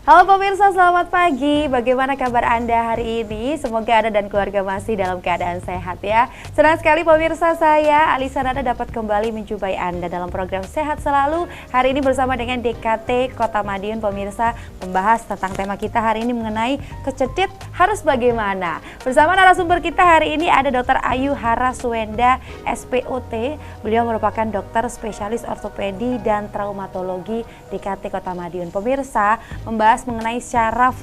Halo pemirsa, selamat pagi. Bagaimana kabar Anda hari ini? Semoga Anda dan keluarga masih dalam keadaan sehat ya. Senang sekali pemirsa, saya Alisa Nada dapat kembali menjumpai Anda dalam program Sehat Selalu. Hari ini bersama dengan DKT Kota Madiun pemirsa, membahas tentang tema kita hari ini mengenai kecedit harus bagaimana. Bersama narasumber kita hari ini ada Dr. Ayu Haraswenda, SPOT. Beliau merupakan dokter spesialis ortopedi dan traumatologi DKT Kota Madiun. Pemirsa, membahas mengenai syaraf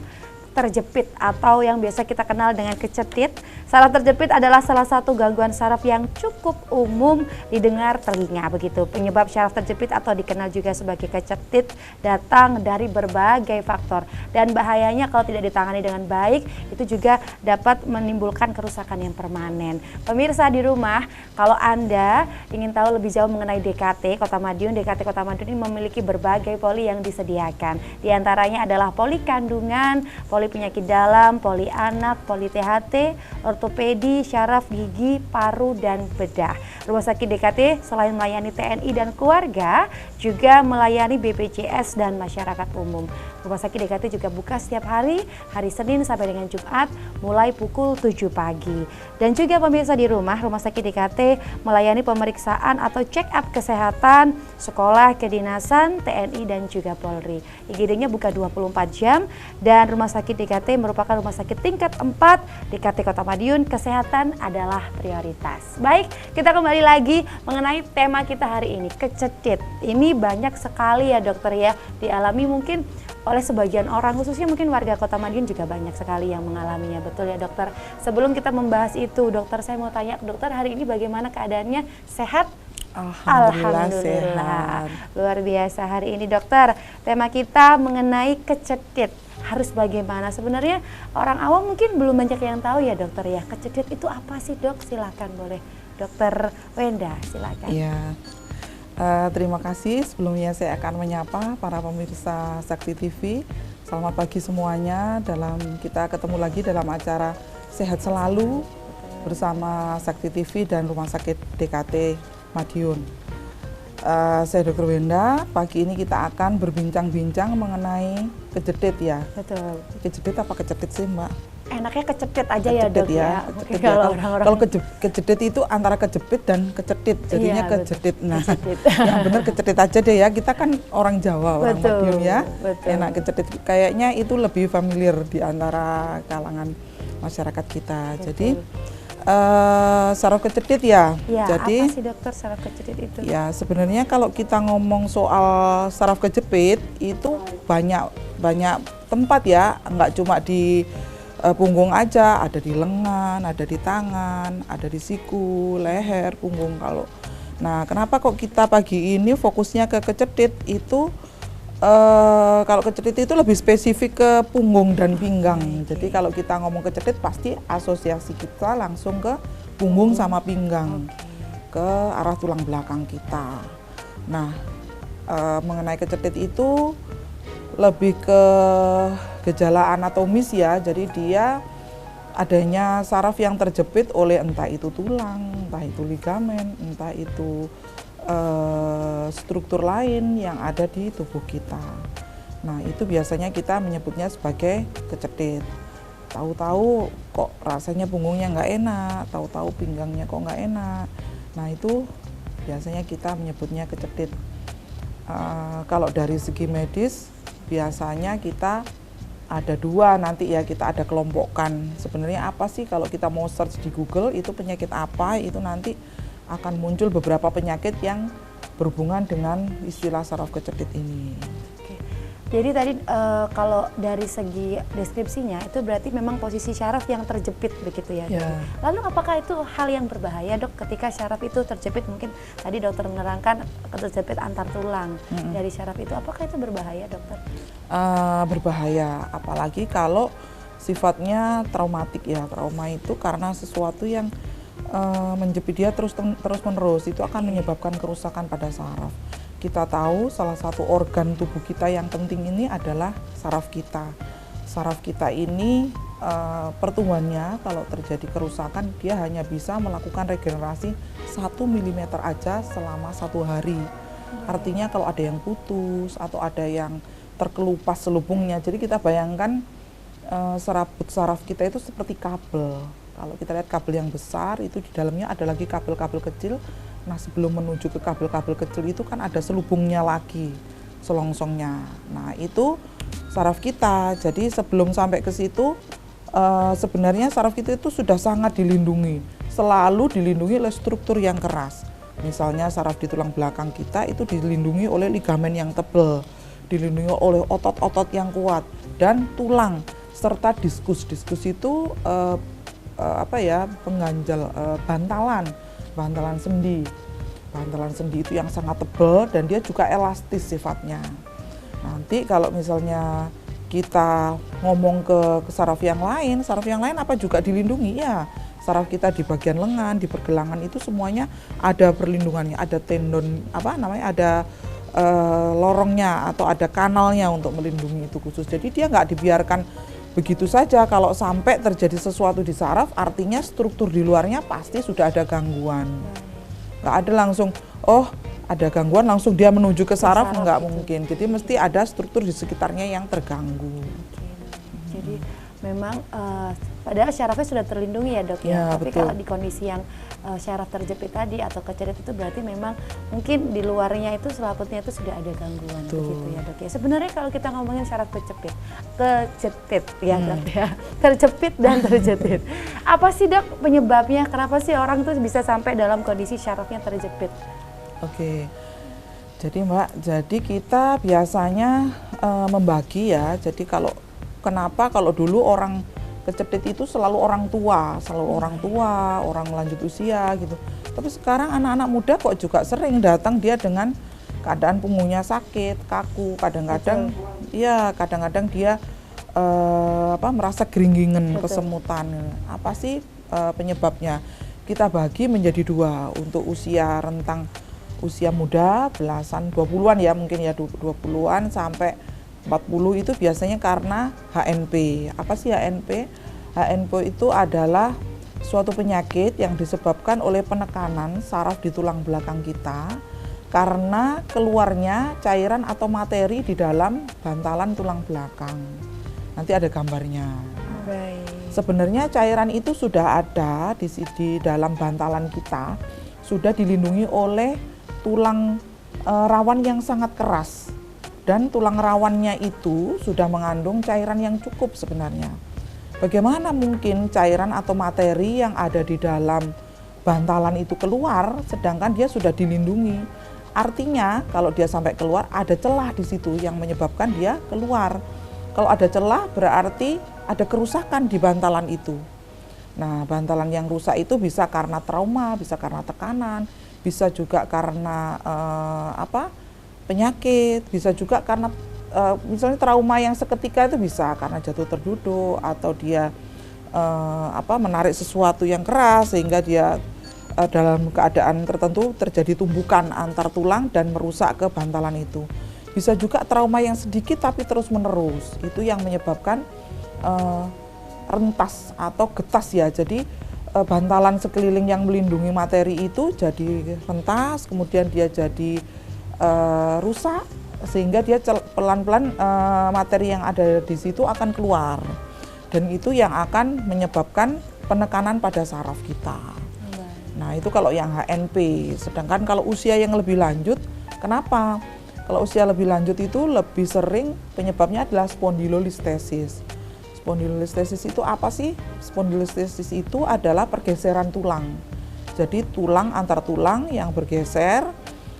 terjepit atau yang biasa kita kenal dengan kecedit. Saraf terjepit adalah salah satu gangguan saraf yang cukup umum didengar telinga begitu. Penyebab syaraf terjepit atau dikenal juga sebagai kecedit datang dari berbagai faktor dan bahayanya kalau tidak ditangani dengan baik itu juga dapat menimbulkan kerusakan yang permanen. Pemirsa di rumah, kalau Anda ingin tahu lebih jauh mengenai DKT Kota Madiun, DKT Kota Madiun ini memiliki berbagai poli yang disediakan. Di antaranya adalah poli kandungan, poli penyakit dalam, poli anak, poli THT, ortopedi, syaraf, gigi, paru, dan bedah. Rumah sakit DKT selain melayani TNI dan keluarga, juga melayani BPJS dan masyarakat umum. Rumah sakit DKT juga buka setiap hari Senin sampai dengan Jumat, mulai pukul 7 pagi. Dan juga pemirsa di rumah, Rumah sakit DKT melayani pemeriksaan atau check up kesehatan, sekolah, kedinasan, TNI, dan juga Polri. IGD-nya buka 24 jam, dan Rumah sakit DKT merupakan rumah sakit tingkat 4 DKT Kota Madiun, kesehatan adalah prioritas. Baik, kita kembali lagi mengenai tema kita hari ini, kecedit. Ini banyak sekali ya dokter ya, dialami mungkin oleh sebagian orang, khususnya mungkin warga Kota Madiun juga banyak sekali yang mengalaminya, betul ya dokter? Sebelum kita membahas itu, dokter saya mau tanya, dokter hari ini bagaimana keadaannya, sehat? Alhamdulillah sehat. Luar biasa hari ini dokter, tema kita mengenai kecedit. Harus bagaimana? Sebenarnya orang awam mungkin belum banyak yang tahu ya dokter ya. Kecedit itu apa sih dok? Silakan boleh dokter Wenda, silakan. Iya, terima kasih. Sebelumnya saya akan menyapa para pemirsa Sakti TV. Selamat pagi semuanya. Kita ketemu lagi dalam acara Sehat Selalu bersama Sakti TV dan Rumah Sakit DKT Madiun. Saya Dr. Wenda, pagi ini kita akan berbincang-bincang mengenai kecedit ya. Betul. Kecedit apa kecedit sih Mbak? Enaknya kecedit aja kecedit ya dok ya. Kecedit Kalau ya. orang-orang Kalau kecedit itu antara kejepit dan kecedit, jadinya iya, kecedit. Nah, kecedit. yang benar kecedit aja deh ya. Kita kan orang Jawa, orang Betul, Madiun ya. betul. Enak kecedit. Kayaknya itu lebih familiar di antara kalangan masyarakat kita. Betul. Jadi saraf kecedit ya. Ya, Jadi apa sih dokter saraf kecedit itu? ya sebenarnya kalau kita ngomong soal saraf kejepit itu banyak tempat ya, nggak cuma di punggung aja, ada di lengan, ada di tangan, ada di siku, leher, punggung. Nah, kenapa kok kita pagi ini fokusnya ke kecedit itu? Kalau kecedit itu lebih spesifik ke punggung dan pinggang. Jadi kalau kita ngomong kecedit pasti asosiasi kita langsung ke punggung sama pinggang, ke arah tulang belakang kita. Nah, mengenai kecedit itu lebih ke gejala anatomis ya. Jadi dia adanya saraf yang terjepit oleh entah itu tulang, entah itu ligamen, entah itu struktur lain yang ada di tubuh kita. Nah, itu biasanya kita menyebutnya sebagai kecedit. Tahu-tahu kok rasanya punggungnya nggak enak, tahu-tahu pinggangnya kok nggak enak. Nah, itu biasanya kita menyebutnya kecedit. Kalau dari segi medis, biasanya kita ada dua nanti ya, kita ada kelompokkan. Sebenarnya apa sih kalau kita mau search di Google itu penyakit apa, itu nanti akan muncul beberapa penyakit yang berhubungan dengan istilah saraf kecedit ini. Oke. Jadi tadi kalau dari segi deskripsinya itu berarti memang posisi syaraf yang terjepit begitu ya. Ya. Lalu apakah itu hal yang berbahaya dok ketika syaraf itu terjepit? Mungkin tadi dokter menerangkan terjepit antar tulang dari syaraf itu, apakah itu berbahaya dokter? Berbahaya, apalagi kalau sifatnya traumatik ya. Trauma itu karena sesuatu yang menjepit dia terus menerus, itu akan menyebabkan kerusakan pada saraf. Kita tahu salah satu organ tubuh kita yang penting ini adalah saraf kita. Saraf kita ini pertumbuhannya kalau terjadi kerusakan dia hanya bisa melakukan regenerasi 1 mm aja selama 1 hari. Artinya kalau ada yang putus atau ada yang terkelupas selubungnya. Jadi kita bayangkan serabut saraf kita itu seperti kabel. Kalau kita lihat kabel yang besar itu di dalamnya ada lagi kabel-kabel kecil. Nah, sebelum menuju ke kabel-kabel kecil itu kan ada selubungnya lagi, selongsongnya. Nah, itu saraf kita. Jadi sebelum sampai ke situ sebenarnya saraf kita itu sudah sangat dilindungi, selalu dilindungi oleh struktur yang keras. Misalnya saraf di tulang belakang kita itu dilindungi oleh ligamen yang tebal, dilindungi oleh otot-otot yang kuat dan tulang serta diskus. Diskus itu pengganjal bantalan sendi. Bantalan sendi itu yang sangat tebal dan dia juga elastis sifatnya. Nanti kalau misalnya kita ngomong ke saraf yang lain apa juga dilindungi ya. Saraf kita di bagian lengan, di pergelangan itu semuanya ada perlindungannya, ada tendon ada lorongnya atau ada kanalnya untuk melindungi itu khusus. Jadi dia nggak dibiarkan begitu saja. Kalau sampai terjadi sesuatu di saraf, artinya struktur di luarnya pasti sudah ada gangguan. Nggak ada langsung, ada gangguan langsung dia menuju ke saraf, nggak mungkin. Jadi mesti ada struktur di sekitarnya yang terganggu. Jadi memang padahal syarafnya sudah terlindungi ya dok ya, tapi betul. Kalau di kondisi yang syaraf terjepit tadi atau kecedot itu berarti memang mungkin di luarnya itu selaputnya itu sudah ada gangguan begitu ya dok ya. Sebenarnya kalau kita ngomongin syaraf kejepit ya dok ya, terjepit dan terjepit. Apa sih dok penyebabnya? Kenapa sih orang tuh bisa sampai dalam kondisi syarafnya terjepit? Oke. Jadi Mbak, jadi kita biasanya membagi ya. Jadi kenapa kalau dulu orang kejepit itu selalu orang tua, orang lanjut usia gitu. Tapi sekarang anak-anak muda kok juga sering datang dia dengan keadaan punggungnya sakit, kaku, kadang-kadang dia merasa geringgingan, kesemutan. Apa sih penyebabnya? Kita bagi menjadi dua untuk usia usia muda, belasan 20-an ya mungkin ya 20-an sampai 40 itu biasanya karena HNP. Apa sih HNP? HNP itu adalah suatu penyakit yang disebabkan oleh penekanan saraf di tulang belakang kita karena keluarnya cairan atau materi di dalam bantalan tulang belakang. Nanti ada gambarnya. Baik. Sebenarnya cairan itu sudah ada di dalam bantalan kita, sudah dilindungi oleh tulang rawan yang sangat keras. Dan tulang rawannya itu sudah mengandung cairan yang cukup sebenarnya. Bagaimana mungkin cairan atau materi yang ada di dalam bantalan itu keluar, sedangkan dia sudah dilindungi? Artinya kalau dia sampai keluar ada celah di situ yang menyebabkan dia keluar. Kalau ada celah berarti ada kerusakan di bantalan itu. Nah, bantalan yang rusak itu bisa karena trauma, bisa karena tekanan, bisa juga karena penyakit, bisa juga karena misalnya trauma yang seketika itu bisa karena jatuh terduduk atau dia menarik sesuatu yang keras sehingga dia dalam keadaan tertentu terjadi tumbukan antar tulang dan merusak ke bantalan itu. Bisa juga trauma yang sedikit tapi terus menerus, itu yang menyebabkan rentas atau getas ya. Jadi bantalan sekeliling yang melindungi materi itu jadi rentas, kemudian dia jadi rusak sehingga dia pelan-pelan materi yang ada di situ akan keluar dan itu yang akan menyebabkan penekanan pada saraf kita. Nah itu kalau yang HNP. Sedangkan kalau usia yang lebih lanjut, kenapa? Kalau usia lebih lanjut itu lebih sering penyebabnya adalah spondylolistesis. Spondylolistesis itu apa sih? Spondylolistesis itu adalah pergeseran tulang. Jadi tulang antar tulang yang bergeser.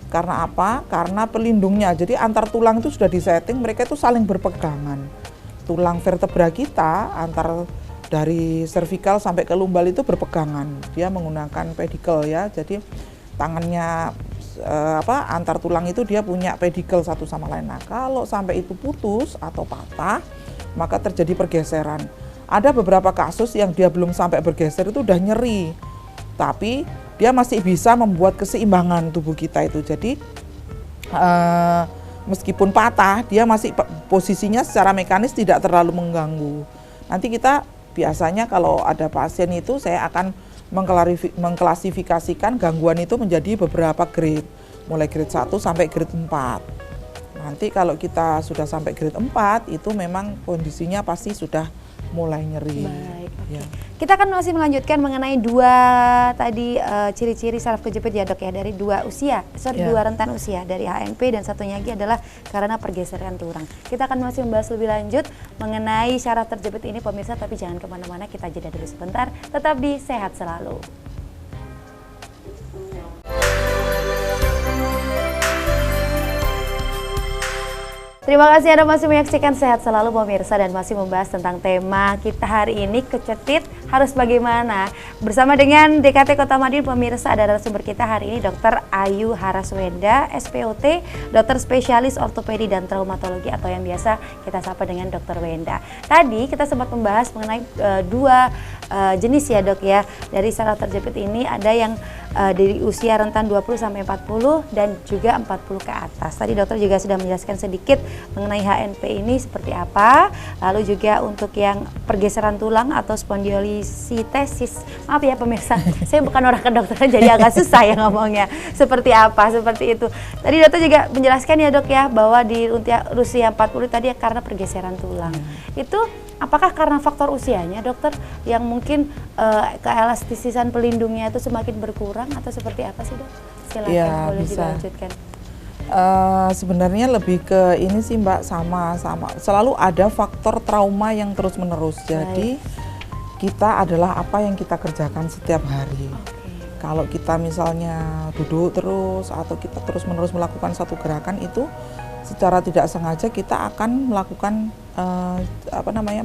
Karena apa? Karena pelindungnya. Jadi antar tulang itu sudah disetting, mereka itu saling berpegangan. Tulang vertebra kita antar dari cervical sampai ke lumbal itu berpegangan. Dia menggunakan pedicle ya. Jadi tangannya antar tulang itu dia punya pedicle satu sama lain. Nah, kalau sampai itu putus atau patah, maka terjadi pergeseran. Ada beberapa kasus yang dia belum sampai bergeser itu udah nyeri. Tapi dia masih bisa membuat keseimbangan tubuh kita itu. Jadi meskipun patah, dia masih posisinya secara mekanis tidak terlalu mengganggu. Nanti kita biasanya kalau ada pasien itu saya akan mengklasifikasikan gangguan itu menjadi beberapa grade. Mulai grade 1 sampai grade 4. Nah Nanti kalau kita sudah sampai grade 4 itu memang kondisinya pasti sudah mulai nyeri. Baik, oke. Ya. Kita akan masih melanjutkan mengenai dua tadi ciri-ciri saraf kejepit ya dok ya, dari dua rentan usia, dari HNP dan satunya lagi adalah karena pergeseran tulang. Kita akan masih membahas lebih lanjut mengenai saraf terjepit ini pemirsa, tapi jangan kemana-mana, kita jeda dulu sebentar, tetap di Sehat Selalu. Terima kasih Anda masih menyaksikan Sehat Selalu pemirsa dan masih membahas tentang tema kita hari ini, kecetit harus bagaimana. Bersama dengan DKT Kota Madiun pemirsa, ada narasumber kita hari ini Dr. Ayu Haraswenda, SPOT, dokter spesialis ortopedi dan traumatologi atau yang biasa kita sapa dengan Dr. Wenda. Tadi kita sempat membahas mengenai dua jenis ya dok ya, dari saraf terjepit ini ada yang dari usia rentan 20 sampai 40 dan juga 40 ke atas. Tadi dokter juga sudah menjelaskan sedikit mengenai HNP ini seperti apa, lalu juga untuk yang pergeseran tulang atau spondylolisthesis. Maaf ya pemirsa, saya bukan orang kedokteran jadi agak susah ya ngomongnya. Seperti apa, seperti itu. Tadi dokter juga menjelaskan ya dok ya, bahwa di usia 40 tadi ya karena pergeseran tulang. Itu apakah karena faktor usianya dokter yang mungkin keelastisisan pelindungnya itu semakin berkurang atau seperti apa sih dok? Silakan Ya, boleh bisa. dilanjutkan. Sebenarnya lebih ke ini sih Mbak, sama selalu ada faktor trauma yang terus menerus. Jadi kita adalah apa yang kita kerjakan setiap hari. Kalau kita misalnya duduk terus atau kita terus menerus melakukan satu gerakan itu secara tidak sengaja kita akan melakukan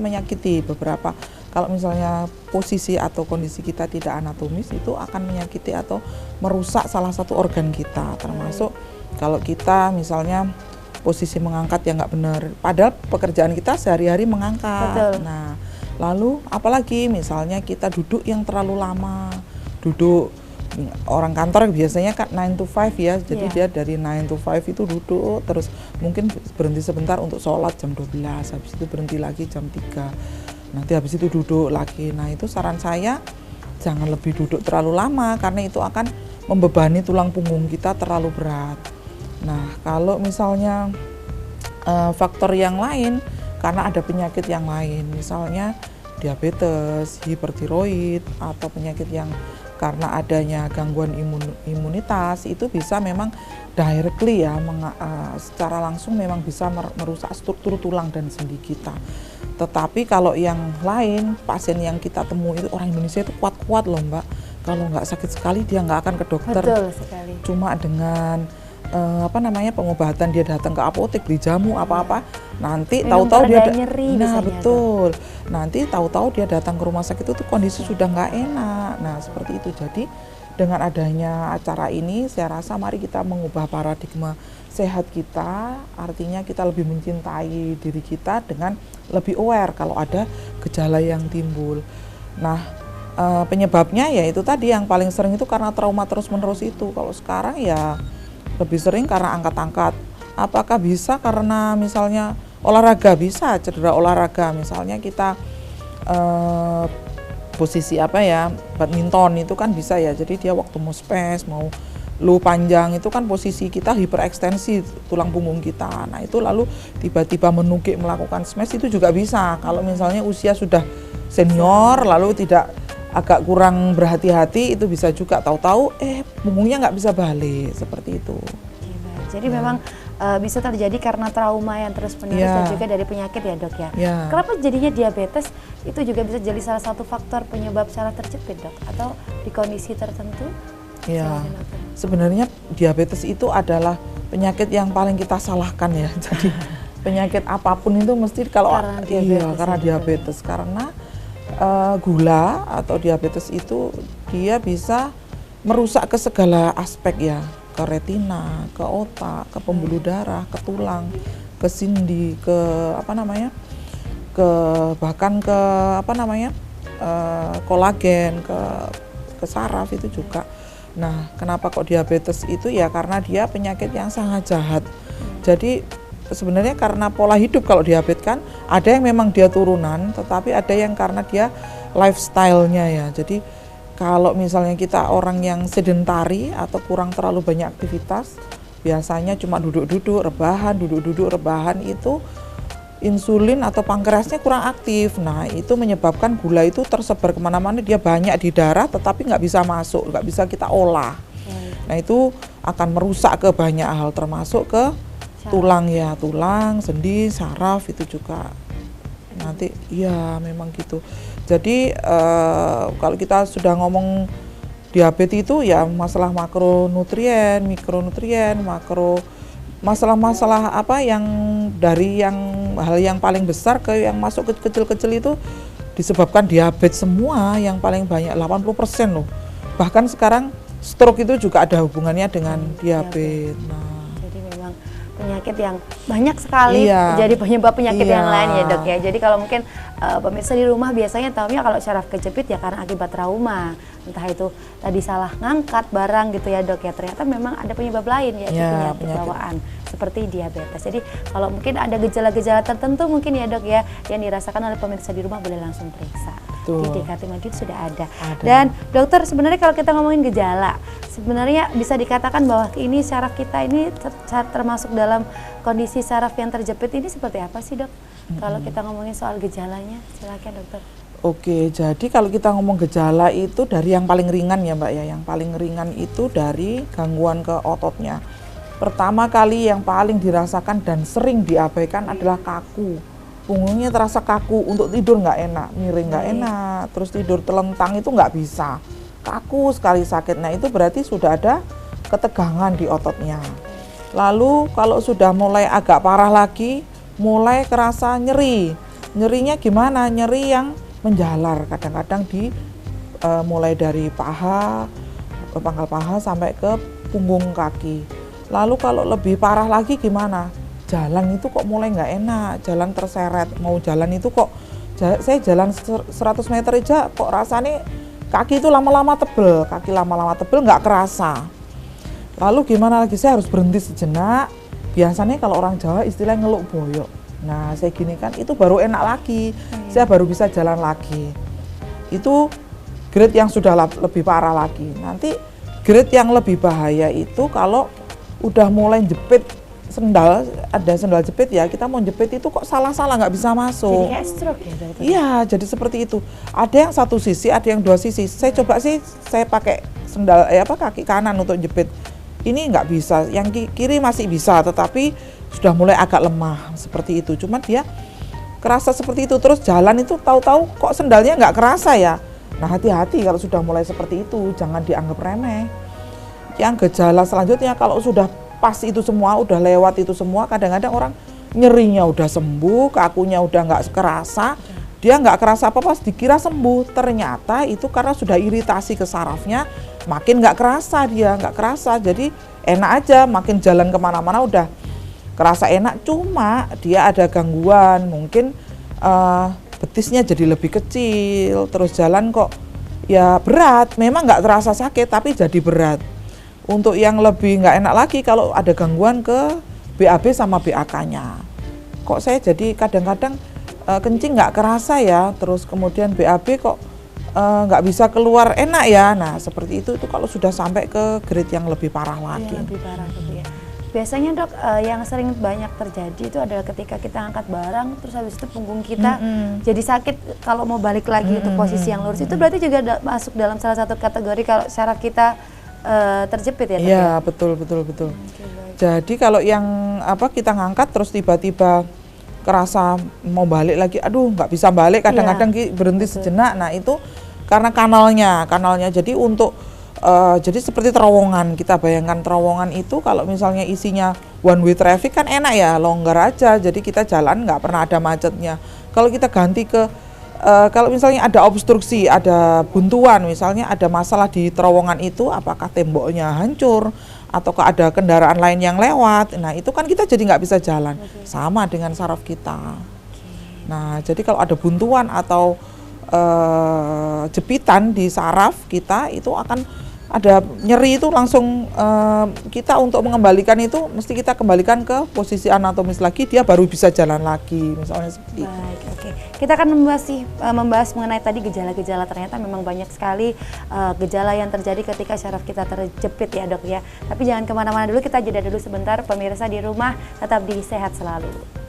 menyakiti beberapa. Kalau misalnya posisi atau kondisi kita tidak anatomis itu akan menyakiti atau merusak salah satu organ kita, termasuk kalau kita misalnya posisi mengangkat yang nggak benar, padahal pekerjaan kita sehari-hari mengangkat. Betul. Nah, lalu apalagi misalnya kita duduk yang terlalu lama, duduk orang kantor biasanya kan 9 to 5 ya, jadi dia dari 9 to 5 itu duduk terus, mungkin berhenti sebentar untuk sholat jam 12, habis itu berhenti lagi jam 3, nanti habis itu duduk lagi. Nah itu saran saya jangan lebih duduk terlalu lama karena itu akan membebani tulang punggung kita terlalu berat. Nah kalau misalnya faktor yang lain karena ada penyakit yang lain, misalnya diabetes, hipertiroid atau penyakit yang karena adanya gangguan imunitas itu bisa memang directly ya, secara langsung memang bisa merusak struktur tulang dan sendi kita. Tetapi kalau yang lain, pasien yang kita temui itu orang Indonesia itu kuat-kuat loh Mbak. Kalau nggak sakit sekali dia nggak akan ke dokter. Betul sekali. Cuma dengan pengobatan dia datang ke apotek beli jamu apa-apa, nanti tahu-tahu dia nyeri, betul. Nanti tahu-tahu dia datang ke rumah sakit itu kondisi sudah nggak enak. Nah seperti itu. Jadi dengan adanya acara ini saya rasa mari kita mengubah paradigma sehat kita, artinya kita lebih mencintai diri kita dengan lebih aware kalau ada gejala yang timbul. Nah penyebabnya ya itu tadi yang paling sering itu karena trauma terus-menerus itu. Kalau sekarang ya lebih sering karena angkat-angkat. Apakah bisa karena misalnya olahraga? Bisa cedera olahraga, misalnya kita posisi badminton itu kan bisa ya, jadi dia waktu mau space, mau lu panjang itu kan posisi kita hiperekstensi tulang punggung kita. Nah itu lalu tiba-tiba menukik melakukan smash itu juga bisa. Kalau misalnya usia sudah senior lalu tidak agak kurang berhati-hati itu bisa juga tahu-tahu punggungnya nggak bisa balik seperti itu. Jadi memang bisa terjadi karena trauma yang terus-menerus dan juga dari penyakit ya dok ya. Kenapa jadinya diabetes itu juga bisa jadi salah satu faktor penyebab saraf terjepit dok, atau di kondisi tertentu? Ya, sebenarnya diabetes itu adalah penyakit yang paling kita salahkan ya. Jadi penyakit apapun itu mesti karena diabetes karena gula atau diabetes itu dia bisa merusak ke segala aspek ya, ke retina, ke otak, ke pembuluh darah, ke tulang, ke sendi, ke kolagen, ke saraf itu juga. Nah, kenapa kok diabetes itu ya karena dia penyakit yang sangat jahat. Jadi sebenarnya karena pola hidup, kalau diabetes kan ada yang memang dia turunan, tetapi ada yang karena dia lifestyle-nya ya. Jadi kalau misalnya kita orang yang sedentari atau kurang terlalu banyak aktivitas, biasanya cuma duduk-duduk rebahan, duduk-duduk rebahan, itu insulin atau pankreasnya kurang aktif. Nah, itu menyebabkan gula itu tersebar kemana-mana, dia banyak di darah tetapi nggak bisa masuk, nggak bisa kita olah. Nah, itu akan merusak ke banyak hal, termasuk ke tulang ya, tulang, sendi, saraf itu juga. Nanti ya memang gitu. Jadi kalau kita sudah ngomong diabetes itu ya masalah makronutrien, mikronutrien, masalah-masalah apa yang dari yang hal yang paling besar ke yang masuk ke kecil-kecil itu disebabkan diabetes semua, yang paling banyak 80% loh. Bahkan sekarang stroke itu juga ada hubungannya dengan diabetes. Nah, jadi memang penyakit yang banyak sekali jadi penyebab penyakit yang lain ya dok ya. Jadi kalau mungkin pemirsa di rumah biasanya tahunya kalau saraf kejepit ya karena akibat trauma, entah itu tadi salah ngangkat barang gitu ya dok ya, ternyata memang ada penyebab lain yaitu penyakit bawaan seperti diabetes. Jadi kalau mungkin ada gejala-gejala tertentu mungkin ya dok ya yang dirasakan oleh pemirsa di rumah boleh langsung periksa. Di DKT Madrid sudah ada. Dan dokter, sebenarnya kalau kita ngomongin gejala, sebenarnya bisa dikatakan bahwa ini saraf kita ini termasuk dalam kondisi saraf yang terjepit ini seperti apa sih dok? Kalau kita ngomongin soal gejalanya, silakan dokter. Oke, jadi kalau kita ngomong gejala itu dari yang paling ringan ya mbak ya, yang paling ringan itu dari gangguan ke ototnya. Pertama kali yang paling dirasakan dan sering diabaikan adalah kaku. Punggungnya terasa kaku, untuk tidur nggak enak, miring nggak enak, terus tidur telentang itu nggak bisa, kaku sekali sakit. Nah itu berarti sudah ada ketegangan di ototnya. Lalu kalau sudah mulai agak parah lagi, mulai kerasa nyeri. Nyerinya gimana? Nyeri yang menjalar, kadang-kadang mulai dari paha, pangkal paha sampai ke punggung kaki. Lalu kalau lebih parah lagi gimana? Jalan itu kok mulai nggak enak, jalan terseret, mau jalan itu kok, saya jalan 100 meter aja kok rasanya kaki itu lama-lama tebel, nggak kerasa. Lalu gimana lagi, saya harus berhenti sejenak, biasanya kalau orang Jawa istilahnya ngeluk boyok. Nah saya gini kan, itu baru enak lagi, saya baru bisa jalan lagi. Itu grade yang sudah lebih parah lagi. Nanti grade yang lebih bahaya itu kalau udah mulai jepit, ada sendal jepit ya, kita mau jepit itu kok salah-salah nggak bisa masuk. Jadi kayak stroke ya? Iya, jadi seperti itu. Ada yang satu sisi, ada yang dua sisi. Saya coba sih, saya pakai sendal kaki kanan untuk jepit. Ini nggak bisa, yang kiri masih bisa, tetapi sudah mulai agak lemah seperti itu. Cuman dia kerasa seperti itu, terus jalan itu tahu-tahu kok sendalnya nggak kerasa ya. Nah hati-hati kalau sudah mulai seperti itu, jangan dianggap remeh. Yang gejala selanjutnya kalau sudah pas itu semua, udah lewat itu semua, kadang-kadang orang nyerinya udah sembuh, kakunya udah nggak kerasa, dia nggak kerasa apa-apa, dikira sembuh, ternyata itu karena sudah iritasi ke sarafnya, makin nggak kerasa, jadi enak aja, makin jalan kemana-mana udah kerasa enak, cuma dia ada gangguan, mungkin betisnya jadi lebih kecil, terus jalan kok ya berat, memang nggak terasa sakit tapi jadi berat. Untuk yang lebih nggak enak lagi kalau ada gangguan ke BAB sama BAK-nya. Kok saya jadi kadang-kadang kencing nggak kerasa ya, terus kemudian BAB kok nggak bisa keluar enak ya. Nah seperti itu kalau sudah sampai ke grade yang lebih parah lagi. Lebih parah gitu ya. Biasanya dok, yang sering banyak terjadi itu adalah ketika kita angkat barang, terus habis itu punggung kita jadi sakit kalau mau balik lagi untuk posisi yang lurus. Itu berarti juga masuk dalam salah satu kategori kalau saraf kita terjepit ya? Iya betul. Jadi kalau yang kita ngangkat terus tiba-tiba kerasa mau balik lagi, aduh nggak bisa balik, kadang-kadang berhenti sejenak. Nah itu karena kanalnya. Jadi untuk jadi seperti terowongan, kita bayangkan terowongan itu kalau misalnya isinya one way traffic kan enak ya, longgar aja, jadi kita jalan nggak pernah ada macetnya. Kalau kita ganti ke kalau misalnya ada obstruksi, ada buntuan, misalnya ada masalah di terowongan itu, apakah temboknya hancur, ataukah ada kendaraan lain yang lewat, nah itu kan kita jadi nggak bisa jalan. Sama dengan saraf kita. Nah jadi kalau ada buntuan atau jepitan di saraf kita, itu akan ada nyeri itu langsung kita untuk mengembalikan itu mesti kita kembalikan ke posisi anatomis lagi, dia baru bisa jalan lagi misalnya seperti itu. Baik, oke. Kita akan membahas mengenai tadi gejala-gejala. Ternyata memang banyak sekali gejala yang terjadi ketika syaraf kita terjepit ya dok ya. Tapi jangan kemana-mana dulu, kita jeda dulu sebentar. Pemirsa di rumah tetap di Sehat Selalu.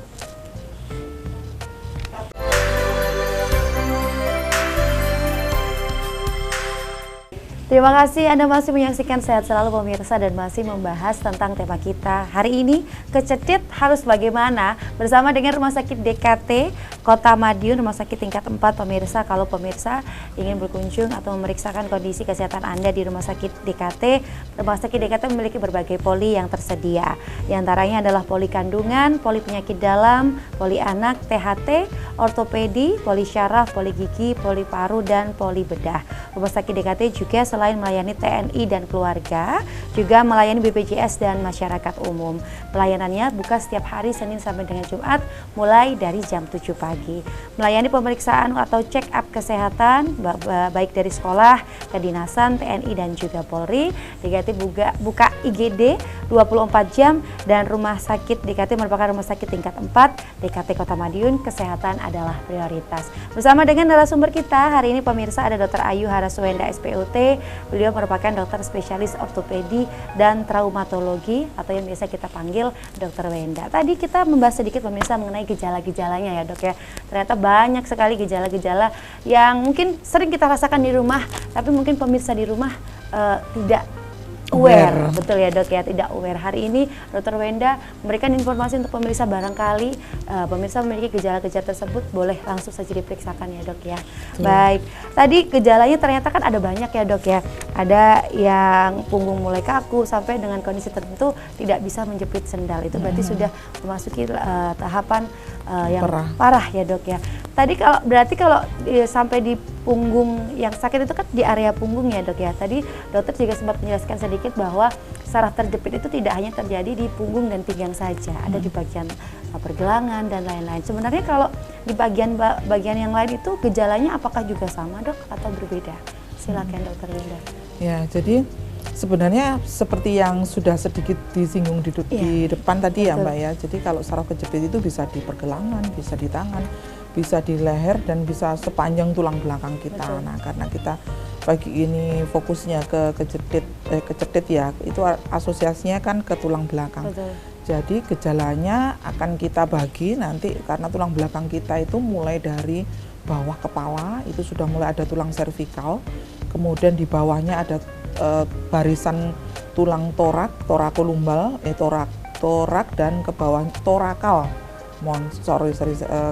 Terima kasih Anda masih menyaksikan Sehat Selalu pemirsa, dan masih membahas tentang tema kita hari ini, kecedit harus bagaimana, bersama dengan Rumah Sakit DKT Kota Madiun, Rumah Sakit tingkat 4 pemirsa. Kalau pemirsa ingin berkunjung atau memeriksakan kondisi kesehatan Anda di Rumah Sakit DKT, Rumah Sakit DKT memiliki berbagai poli yang tersedia. Di antaranya adalah poli kandungan, poli penyakit dalam, poli anak, THT, ortopedi, poli syaraf, poli gigi, poli paru, dan poli bedah. Rumah Sakit DKT juga selain melayani TNI dan keluarga, juga melayani BPJS dan masyarakat umum. Pelayanannya buka setiap hari Senin sampai dengan Jumat mulai dari jam 7 pagi. Melayani pemeriksaan atau check up kesehatan baik dari sekolah, kedinasan, TNI dan juga Polri. DKT buka IGD 24 jam, dan Rumah Sakit DKT merupakan rumah sakit tingkat 4 DKT Kota Madiun. Kesehatan adalah prioritas. Bersama dengan narasumber kita hari ini pemirsa, ada Dr. Ayu Haraswenda SPOT. Beliau merupakan dokter spesialis ortopedi dan traumatologi atau yang biasa kita panggil Dokter Wenda. Tadi kita membahas sedikit pemirsa mengenai gejala-gejalanya ya dok ya. Ternyata banyak sekali gejala-gejala yang mungkin sering kita rasakan di rumah, tapi mungkin pemirsa di rumah tidak aware. Betul ya dok ya, tidak aware. Hari ini Dr. Wenda memberikan informasi untuk pemirsa, barangkali pemirsa memiliki gejala-gejala tersebut, boleh langsung saja diperiksakan ya dok ya. Baik, tadi gejalanya ternyata kan ada banyak ya dok ya. Ada yang punggung mulai kaku sampai dengan kondisi tertentu tidak bisa menjepit sendal. Itu berarti sudah memasuki tahapan yang parah ya dok ya. Tadi berarti kalau sampai di punggung yang sakit itu kan di area punggung ya dok ya. Tadi dokter juga sempat menjelaskan sedikit bahwa saraf terjepit itu tidak hanya terjadi di punggung dan pinggang saja, ada di bagian pergelangan dan lain-lain. Sebenarnya kalau di bagian yang lain itu gejalanya apakah juga sama dok atau berbeda? Silakan dokter Linda. Ya, jadi sebenarnya seperti yang sudah sedikit disinggung di depan tadi ya Mbak ya. Jadi kalau saraf kejepit itu bisa di pergelangan, bisa di tangan, bisa di leher, dan bisa sepanjang tulang belakang kita. Betul. Nah, karena kita pagi ini fokusnya ke kecedit ya, itu asosiasinya kan ke tulang belakang. Betul. Jadi gejalanya akan kita bagi nanti, karena tulang belakang kita itu mulai dari bawah kepala itu sudah mulai ada tulang servikal, kemudian di bawahnya ada barisan tulang torakolumbal, torak dan ke bawah torakal.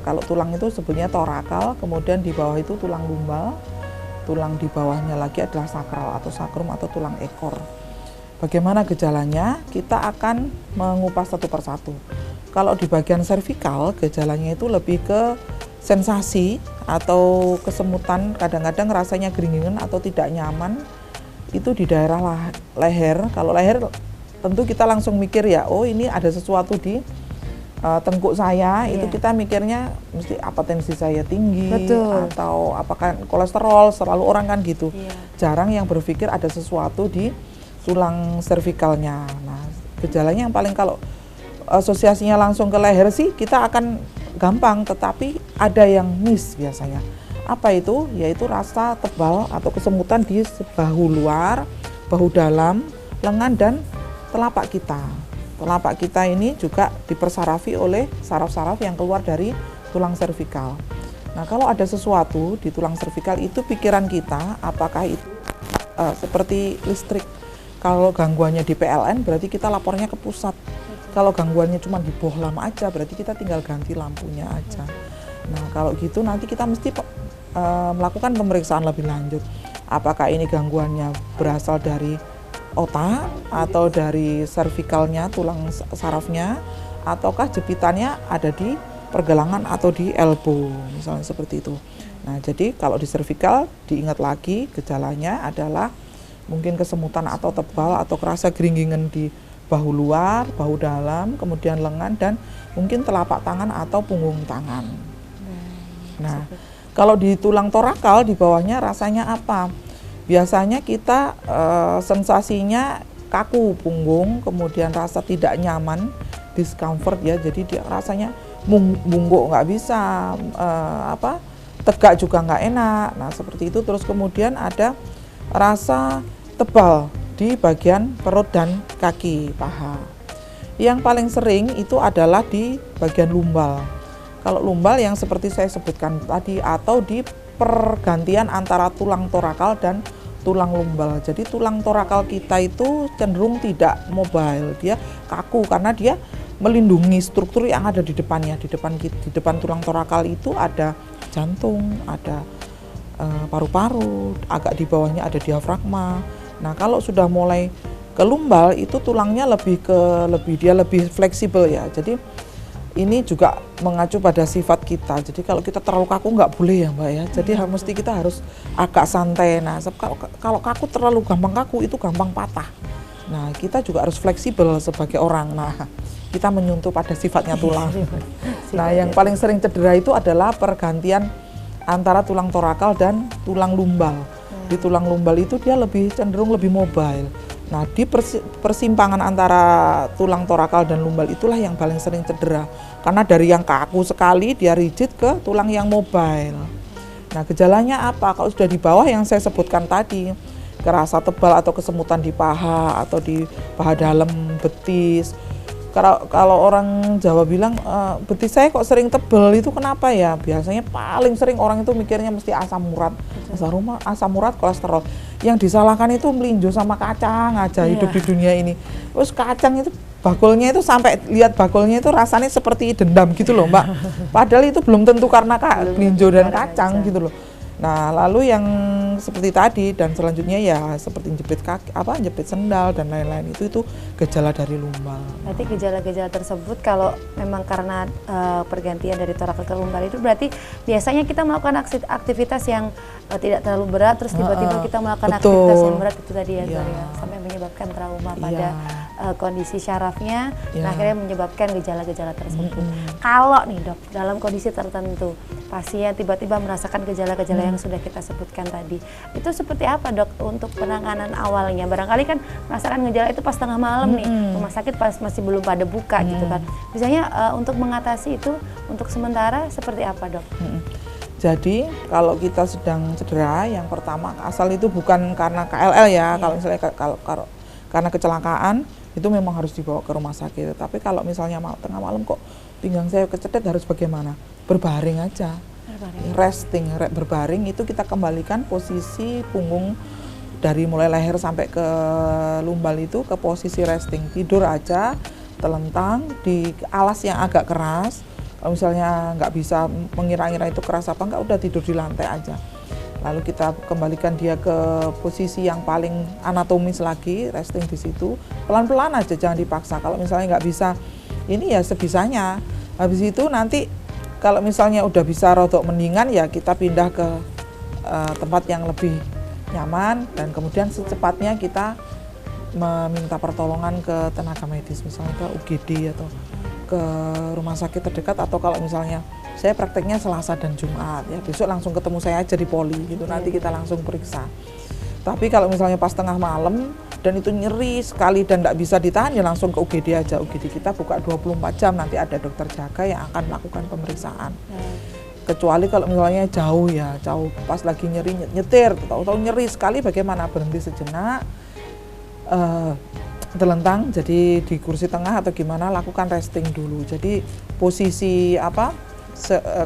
Kalau tulang itu sebutnya torakal, kemudian di bawah itu tulang lumbal, tulang di bawahnya lagi adalah sakral atau sakrum atau tulang ekor. Bagaimana gejalanya? Kita akan mengupas satu persatu. Kalau di bagian servikal, gejalanya itu lebih ke sensasi atau kesemutan, kadang-kadang rasanya geringingan atau tidak nyaman, itu di daerah leher. Kalau leher tentu kita langsung mikir ya, oh ini ada sesuatu di tengkuk saya, itu kita mikirnya mesti apa tensi saya tinggi. Betul. Atau apakah kolesterol, selalu orang kan gitu. Jarang yang berpikir ada sesuatu di tulang servikalnya. Nah, gejalanya yang paling kalau asosiasinya langsung ke leher sih kita akan gampang, tetapi ada yang miss biasanya. Apa itu? Yaitu rasa tebal atau kesemutan di bahu luar, bahu dalam, lengan, dan telapak kita. Telapak kita ini juga dipersarafi oleh saraf-saraf yang keluar dari tulang servikal. Nah, kalau ada sesuatu di tulang servikal itu pikiran kita, apakah itu seperti listrik. Kalau gangguannya di PLN berarti kita lapornya ke pusat. Kalau gangguannya cuma di bohlam aja berarti kita tinggal ganti lampunya aja. Nah, kalau gitu nanti kita mesti melakukan pemeriksaan lebih lanjut. Apakah ini gangguannya berasal dari otak atau dari servikalnya, tulang sarafnya, ataukah jepitannya ada di pergelangan atau di elbow, misalnya seperti itu. Nah, jadi kalau di servikal diingat lagi gejalanya adalah mungkin kesemutan atau tebal atau kerasa geringingan di bahu luar, bahu dalam, kemudian lengan, dan mungkin telapak tangan atau punggung tangan. Nah, kalau di tulang torakal di bawahnya rasanya apa? biasanya kita sensasinya kaku punggung, kemudian rasa tidak nyaman, discomfort ya, jadi dia rasanya bungkuk nggak bisa, tegak juga nggak enak. Nah seperti itu. Terus kemudian ada rasa tebal di bagian perut dan kaki, paha. Yang paling sering itu adalah di bagian lumbal. Kalau lumbal yang seperti saya sebutkan tadi, atau di pergantian antara tulang torakal dan tulang lumbal. Jadi tulang torakal kita itu cenderung tidak mobile, dia kaku karena dia melindungi struktur yang ada di depannya. Di depan tulang torakal itu ada jantung, ada paru-paru, agak di bawahnya ada diafragma. Nah, kalau sudah mulai ke lumbal itu tulangnya lebih fleksibel ya. Jadi ini juga mengacu pada sifat kita. Jadi kalau kita terlalu kaku nggak boleh ya Mbak ya. Jadi mesti kita harus agak santai. Nah kalau kaku terlalu gampang kaku itu gampang patah. Nah kita juga harus fleksibel sebagai orang. Nah kita menyentuh pada sifatnya tulang. Nah yang paling sering cedera itu adalah pergantian antara tulang torakal dan tulang lumbal. Di tulang lumbal itu dia cenderung lebih mobile. Nah, di persimpangan antara tulang torakal dan lumbal itulah yang paling sering cedera. Karena dari yang kaku sekali, dia rigid ke tulang yang mobile. Nah, gejalanya apa? Kalau sudah di bawah yang saya sebutkan tadi, kerasa tebal atau kesemutan di paha atau di paha dalam, betis. Kalau orang Jawa bilang, betis saya kok sering tebal, itu kenapa ya? Biasanya paling sering orang itu mikirnya mesti asam urat. Asam urat, kolesterol. Yang disalahkan itu melinjo sama kacang aja hidup di dunia ini. Terus kacang itu bakulnya itu sampai lihat bakulnya itu rasanya seperti dendam gitu loh Mbak. Padahal itu belum tentu karena melinjo dan kacang gitu loh. Nah lalu yang seperti tadi dan selanjutnya ya seperti jepit kaki, jepit sendal dan lain-lain itu gejala dari lumbal. Berarti gejala-gejala tersebut kalau memang karena pergantian dari torakal ke lumbal itu berarti biasanya kita melakukan aktivitas yang tidak terlalu berat, terus tiba-tiba kita melakukan aktivitas yang berat itu tadi ya, sampai menyebabkan trauma pada kondisi syarafnya, dan akhirnya menyebabkan gejala-gejala tersebut. Kalau nih dok, dalam kondisi tertentu pasien tiba-tiba merasakan gejala-gejala yang sudah kita sebutkan tadi, itu seperti apa dok untuk penanganan awalnya? Barangkali kan merasakan gejala itu pas tengah malam nih, rumah sakit pas masih belum pada buka gitu kan. Biasanya untuk mengatasi itu untuk sementara seperti apa dok? Jadi kalau kita sedang cedera, yang pertama asal itu bukan karena KLL ya. Kalau misalnya karena kecelakaan itu memang harus dibawa ke rumah sakit. Tapi kalau misalnya tengah malam kok pinggang saya kecedet, harus bagaimana? Berbaring aja. Resting, berbaring itu kita kembalikan posisi punggung dari mulai leher sampai ke lumbal itu ke posisi resting. Tidur aja, telentang di alas yang agak keras. Kalau misalnya nggak bisa mengira-ngira itu keras apa enggak, udah tidur di lantai aja. Lalu kita kembalikan dia ke posisi yang paling anatomis lagi, resting di situ. Pelan-pelan aja, jangan dipaksa. Kalau misalnya nggak bisa, ini ya sebisanya. Habis itu nanti kalau misalnya udah bisa rodok mendingan ya kita pindah ke tempat yang lebih nyaman, dan kemudian secepatnya kita meminta pertolongan ke tenaga medis, misalnya ke UGD atau ke rumah sakit terdekat, atau kalau misalnya saya prakteknya Selasa dan Jumat ya, besok langsung ketemu saya aja di poli gitu, nanti kita langsung periksa. Tapi kalau misalnya pas tengah malam dan itu nyeri sekali dan tidak bisa ditahan ya langsung ke UGD aja. UGD kita buka 24 jam, nanti ada dokter jaga yang akan melakukan pemeriksaan. Kecuali kalau misalnya jauh pas lagi nyeri nyetir, tahu-tahu nyeri sekali, bagaimana? Berhenti sejenak, terlentang jadi di kursi tengah atau gimana, lakukan resting dulu. Jadi posisi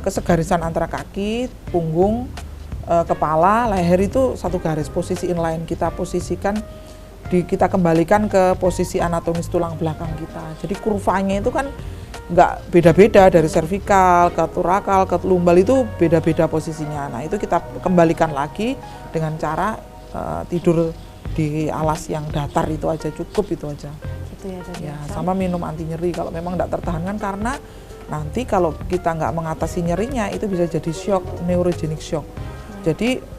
kesegarisan antara kaki, punggung, kepala, leher itu satu garis, posisi inline. Kita posisikan kita kembalikan ke posisi anatomis tulang belakang kita. Jadi kurvanya itu kan nggak beda-beda, dari servikal ke torakal ke lumbal itu beda-beda posisinya. Nah itu kita kembalikan lagi dengan cara tidur di alas yang datar itu aja, cukup itu aja. Gitu ya, sama minum anti nyeri kalau memang tidak tertahankan, karena nanti kalau kita nggak mengatasi nyerinya itu bisa jadi shock, neurogenic shock. Jadi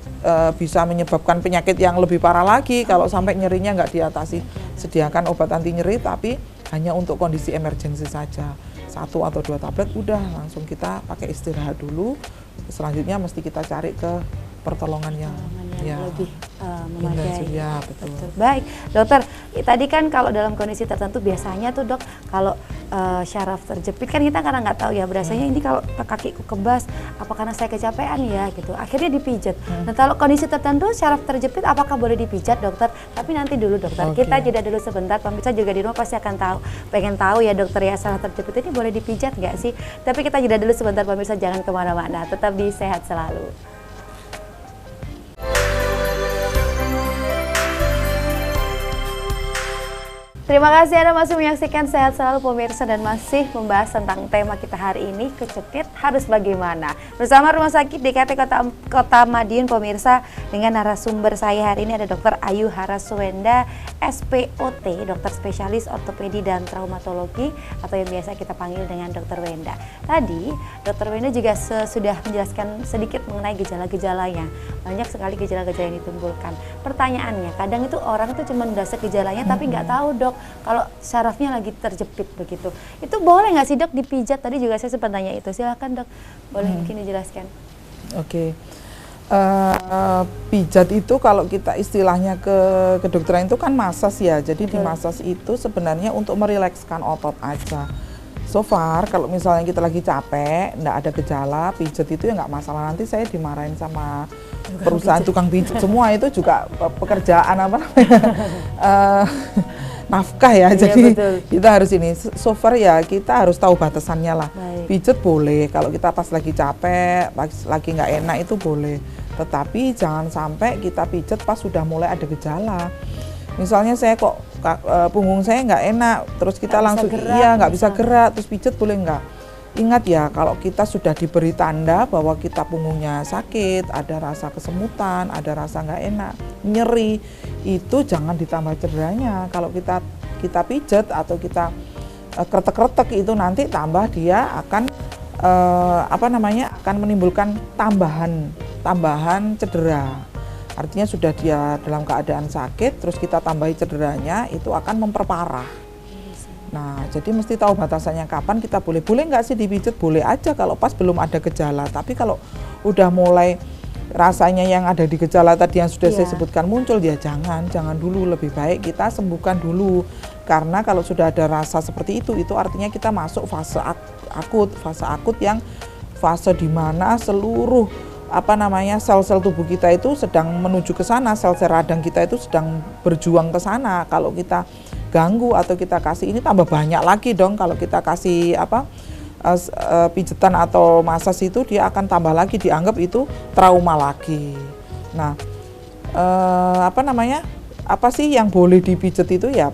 bisa menyebabkan penyakit yang lebih parah lagi kalau sampai nyerinya nggak diatasi. Sediakan obat anti nyeri tapi hanya untuk kondisi emergensi saja. 1 atau 2 tablet udah langsung kita pakai istirahat dulu. Selanjutnya mesti kita cari ke pertolongan yang ya. lebih memadai. Ya, betul. Baik, dokter. Tadi kan kalau dalam kondisi tertentu biasanya tuh dok, kalau syaraf terjepit kan kita karena nggak tahu ya, biasanya ini kalau kakiku kebas, apa karena saya kecapean ya gitu. Akhirnya dipijat. Nah kalau kondisi tertentu syaraf terjepit, apakah boleh dipijat dokter? Tapi nanti dulu dokter, kita jeda dulu sebentar. Pemirsa juga di rumah pasti akan tahu, pengen tahu ya dokter ya, syaraf terjepit ini boleh dipijat nggak sih? Tapi kita jeda dulu sebentar pemirsa, jangan kemana-mana, tetap di Sehat Selalu. Terima kasih Anda masih menyaksikan Sehat Selalu pemirsa, dan masih membahas tentang tema kita hari ini, kecepit harus bagaimana. Bersama Rumah Sakit DKT Kota Madiun pemirsa, dengan narasumber saya hari ini ada Dr. Ayu Haraswenda, SPOT, dokter spesialis ortopedi dan traumatologi, atau yang biasa kita panggil dengan Dr. Wenda. Tadi Dr. Wenda juga sudah menjelaskan sedikit mengenai gejala-gejalanya. Banyak sekali gejala-gejala yang ditimbulkan. Pertanyaannya, kadang itu orang itu cuma merasa gejalanya tapi nggak tahu dok kalau syarafnya lagi terjepit begitu. Itu boleh nggak sih dok dipijat? Tadi juga saya sempat tanya itu. Silakan dok, boleh mungkin dijelaskan. Oke. Pijat itu kalau kita istilahnya ke kedokteran itu kan masas ya. Jadi di masas itu sebenarnya untuk merilekskan otot aja. So far kalau misalnya kita lagi capek, nggak ada gejala, pijat itu ya nggak masalah. Nanti saya dimarahin sama perusahaan tukang pijat semua, itu juga pekerjaan apa namanya nafkah ya. Iya, jadi betul. Kita harus ini, so far ya kita harus tahu batasannya lah. Pijat boleh kalau kita pas lagi capek, lagi nggak enak itu boleh. Tetapi jangan sampai kita pijat pas sudah mulai ada gejala. Misalnya saya kok punggung saya nggak enak, terus kita langsung nggak bisa gerak, terus pijat boleh nggak? Ingat ya, kalau kita sudah diberi tanda bahwa kita punggungnya sakit, ada rasa kesemutan, ada rasa nggak enak, nyeri, itu jangan ditambah cederanya. Kalau kita pijat atau kita kretek-kretek itu nanti tambah dia akan akan menimbulkan tambahan cedera. Artinya sudah dia dalam keadaan sakit, terus kita tambahi cederanya, itu akan memperparah. Nah, jadi mesti tahu batasannya kapan kita boleh nggak sih dipijat? Boleh aja kalau pas belum ada gejala. Tapi kalau udah mulai rasanya yang ada di gejala tadi yang sudah saya sebutkan muncul, ya jangan dulu. Lebih baik kita sembuhkan dulu. Karena kalau sudah ada rasa seperti itu artinya kita masuk fase akut yang fase di mana seluruh sel-sel tubuh kita itu sedang menuju ke sana, sel-sel radang kita itu sedang berjuang ke sana. Kalau kita ganggu atau kita kasih ini, tambah banyak lagi dong. Kalau kita kasih pijetan atau masas itu, dia akan tambah lagi, dianggap itu trauma lagi. Nah, apa sih yang boleh dipijat itu ya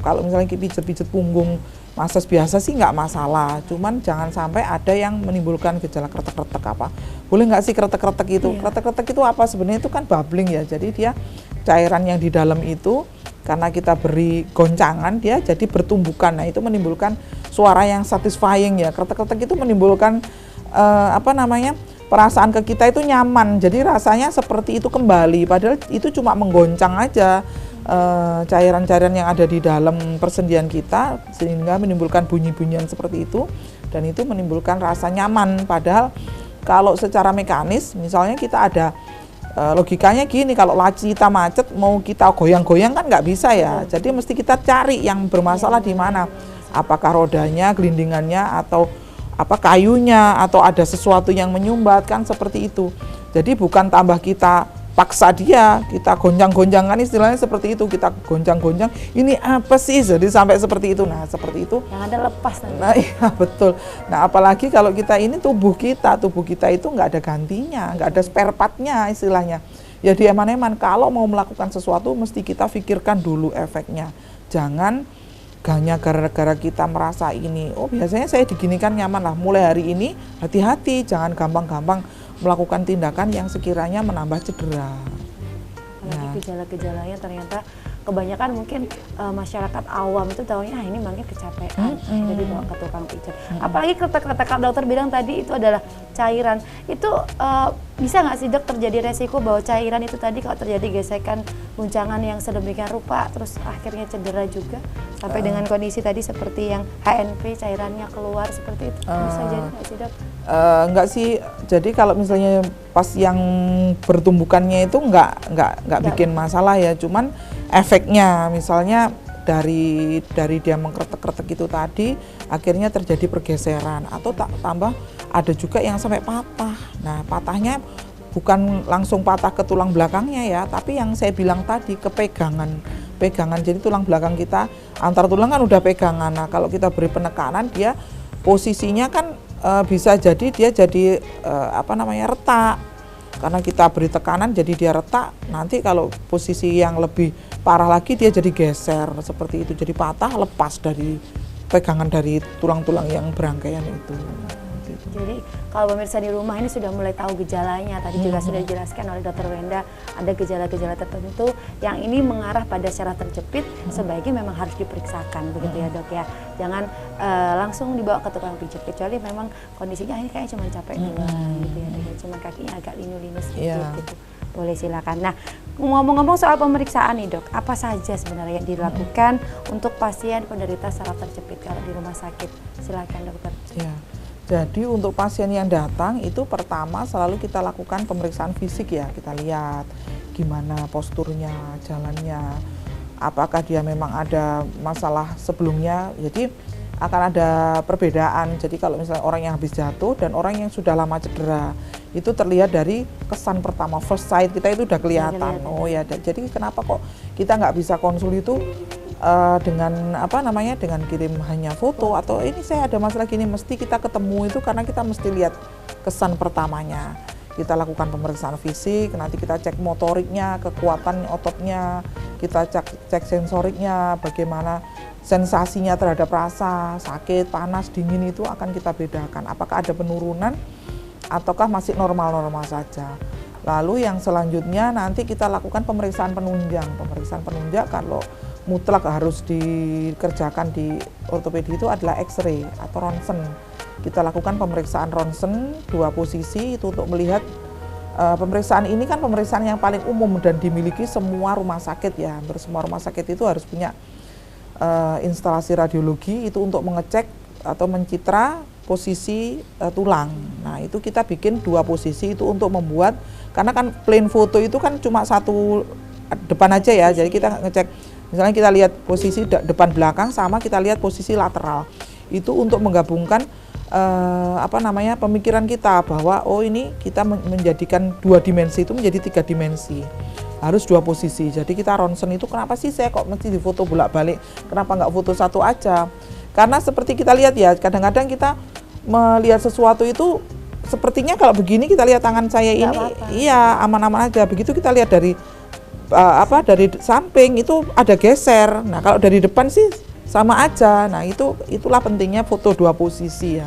kalau misalnya pijat punggung, masas biasa sih nggak masalah, cuman jangan sampai ada yang menimbulkan gejala kretek-kretek apa. Boleh nggak sih kretek-kretek itu? Kretek-kretek itu apa? Sebenarnya itu kan bubbling ya, jadi dia cairan yang di dalam itu karena kita beri goncangan dia jadi bertumbukan. Nah itu menimbulkan suara yang satisfying ya. Kretek-kretek itu menimbulkan perasaan ke kita itu nyaman, jadi rasanya seperti itu kembali, padahal itu cuma menggoncang aja cairan-cairan yang ada di dalam persendian kita sehingga menimbulkan bunyi-bunyian seperti itu, dan itu menimbulkan rasa nyaman. Padahal kalau secara mekanis misalnya kita ada logikanya gini, kalau laci kita macet mau kita goyang-goyang kan nggak bisa ya. Jadi mesti kita cari yang bermasalah di mana, apakah rodanya, gelindingannya, atau kayunya, atau ada sesuatu yang menyumbat, kan seperti itu. Jadi bukan tambah kita paksa dia, kita gonjang-gonjangan, istilahnya seperti itu, kita gonjang-gonjang, ini apa sih, jadi sampai seperti itu. Nah seperti itu yang ada lepas nanti. Nah iya betul. Nah apalagi kalau kita ini tubuh kita itu nggak ada gantinya, nggak ada spare partnya istilahnya. Ya dieman-eman, kalau mau melakukan sesuatu mesti kita pikirkan dulu efeknya. Jangan hanya gara-gara kita merasa ini, oh biasanya saya diginikan nyaman lah, mulai hari ini hati-hati, jangan gampang-gampang melakukan tindakan yang sekiranya menambah cedera. Apalagi gejala-gejalanya ternyata kebanyakan mungkin masyarakat awam itu tahunya ini mungkin kecapean, jadi bawa ke tukang pijat. Apalagi kata dokter bilang tadi itu adalah cairan. Itu bisa nggak sih dok terjadi resiko bahwa cairan itu tadi kalau terjadi gesekan guncangan yang sedemikian rupa terus akhirnya cedera juga sampai dengan kondisi tadi seperti yang HNP cairannya keluar seperti itu, bisa jadi nggak sih dok? Enggak sih, jadi kalau misalnya pas yang bertumbukannya itu enggak bikin masalah ya, cuman efeknya misalnya dari dia mengkretek-kretek itu tadi akhirnya terjadi pergeseran atau tambah ada juga yang sampai patah. Nah patahnya bukan langsung patah ke tulang belakangnya ya, tapi yang saya bilang tadi kepegangan, jadi tulang belakang kita antar tulang kan udah pegangan. Nah kalau kita beri penekanan dia posisinya kan bisa jadi dia jadi retak. Karena kita beri tekanan jadi dia retak, nanti kalau posisi yang lebih parah lagi dia jadi geser seperti itu, jadi patah lepas dari pegangan dari tulang-tulang yang berangkaian itu. Jadi kalau pemirsa di rumah ini sudah mulai tahu gejalanya, tadi juga sudah dijelaskan oleh Dr. Wenda, ada gejala-gejala tertentu yang ini mengarah pada syaraf terjepit, sebaiknya memang harus diperiksakan begitu ya dok ya. Jangan langsung dibawa ke tukang pijat, kecuali memang kondisinya ini kayaknya cuma capek doang gitu ya, cuma kakinya agak linu-linu sedikit gitu. Boleh silakan. Nah, ngomong-ngomong soal pemeriksaan nih dok, apa saja sebenarnya yang dilakukan untuk pasien penderita saraf terjepit kalau di rumah sakit? Silakan dokter. Ya. Jadi untuk pasien yang datang itu pertama selalu kita lakukan pemeriksaan fisik ya, kita lihat gimana posturnya, jalannya, apakah dia memang ada masalah sebelumnya. Jadi akan ada perbedaan. Jadi kalau misalnya orang yang habis jatuh dan orang yang sudah lama cedera, itu terlihat dari kesan pertama, first sight kita itu udah kelihatan. Oh ya, jadi kenapa kok kita nggak bisa konsul itu dengan dengan kirim hanya foto atau ini saya ada masalah gini, mesti kita ketemu itu karena kita mesti lihat kesan pertamanya. Kita lakukan pemeriksaan fisik, nanti kita cek motoriknya, kekuatan ototnya, kita cek sensoriknya, bagaimana sensasinya terhadap rasa, sakit, panas, dingin itu akan kita bedakan. Apakah ada penurunan ataukah masih normal-normal saja. Lalu yang selanjutnya nanti kita lakukan pemeriksaan penunjang. Pemeriksaan penunjang kalau mutlak harus dikerjakan di ortopedi itu adalah X-ray atau ronsen. Kita lakukan pemeriksaan ronsen 2 posisi itu untuk melihat pemeriksaan ini kan pemeriksaan yang paling umum dan dimiliki semua rumah sakit ya. Hampir semua rumah sakit itu harus punya instalasi radiologi itu untuk mengecek atau mencitra posisi tulang. Nah itu kita bikin 2 posisi itu untuk membuat, karena kan plain foto itu kan cuma satu depan aja ya, jadi kita ngecek misalnya kita lihat posisi depan belakang sama kita lihat posisi lateral. Itu untuk menggabungkan pemikiran kita bahwa oh ini kita menjadikan 2 dimensi itu menjadi 3 dimensi. Harus 2 posisi. Jadi kita ronsen itu kenapa sih saya kok mesti difoto bolak-balik? Kenapa nggak foto satu aja? Karena seperti kita lihat ya, kadang-kadang kita melihat sesuatu itu sepertinya kalau begini kita lihat tangan saya ini iya aman-aman aja. Begitu kita lihat dari dari samping itu ada geser. Nah kalau dari depan sih sama aja. Nah itulah pentingnya foto 2 posisi ya.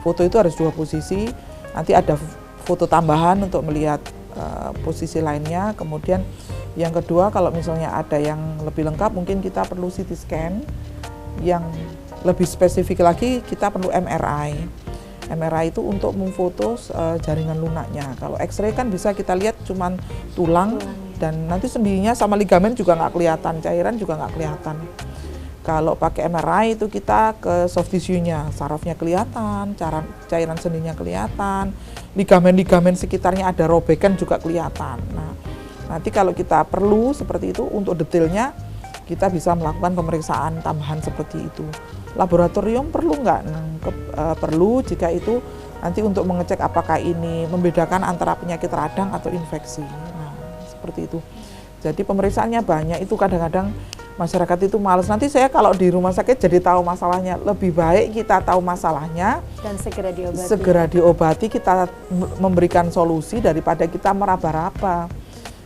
Foto itu harus 2 posisi. Nanti ada foto tambahan untuk melihat posisi lainnya. Kemudian yang kedua kalau misalnya ada yang lebih lengkap mungkin kita perlu CT scan. Yang lebih spesifik lagi kita perlu MRI. MRI itu untuk memfoto jaringan lunaknya. Kalau X-ray kan bisa kita lihat cuman tulang. Dan nanti sendinya sama ligamen juga nggak kelihatan, cairan juga nggak kelihatan. Kalau pakai MRI itu kita ke soft tissue-nya, sarafnya kelihatan, cairan sendinya kelihatan, ligamen-ligamen sekitarnya ada robekan juga kelihatan. Nah, nanti kalau kita perlu seperti itu untuk detailnya, kita bisa melakukan pemeriksaan tambahan seperti itu. Laboratorium perlu nggak? Perlu jika itu nanti untuk mengecek apakah ini membedakan antara penyakit radang atau infeksi. Seperti itu. Jadi pemeriksaannya banyak, itu kadang-kadang masyarakat itu malas. Nanti saya kalau di rumah sakit jadi tahu masalahnya. Lebih baik kita tahu masalahnya dan segera diobati, kita memberikan solusi daripada kita meraba-raba.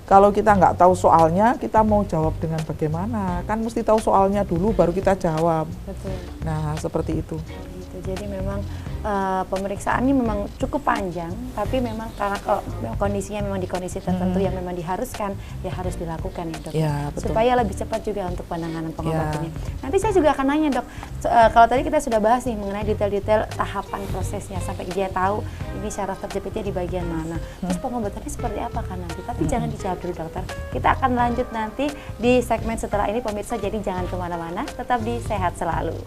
Kalau kita nggak tahu soalnya, kita mau jawab dengan bagaimana? Kan mesti tahu soalnya dulu baru kita jawab. Betul. Nah, seperti itu. Jadi memang pemeriksaannya memang cukup panjang, tapi memang karena kalau kondisinya memang di kondisi tertentu yang memang diharuskan, ya harus dilakukan ya dok. Ya, betul. Supaya lebih cepat juga untuk penanganan pengobatannya. Nanti saya juga akan nanya dok, kalau tadi kita sudah bahas nih mengenai detail-detail tahapan prosesnya sampai dia tahu ini syaraf terjepitnya di bagian mana. Terus pengobatannya seperti apa kan nanti? Tapi jangan dijawab dulu dokter. Kita akan lanjut nanti di segmen setelah ini pemirsa, jadi jangan kemana-mana, tetap di Sehat Selalu.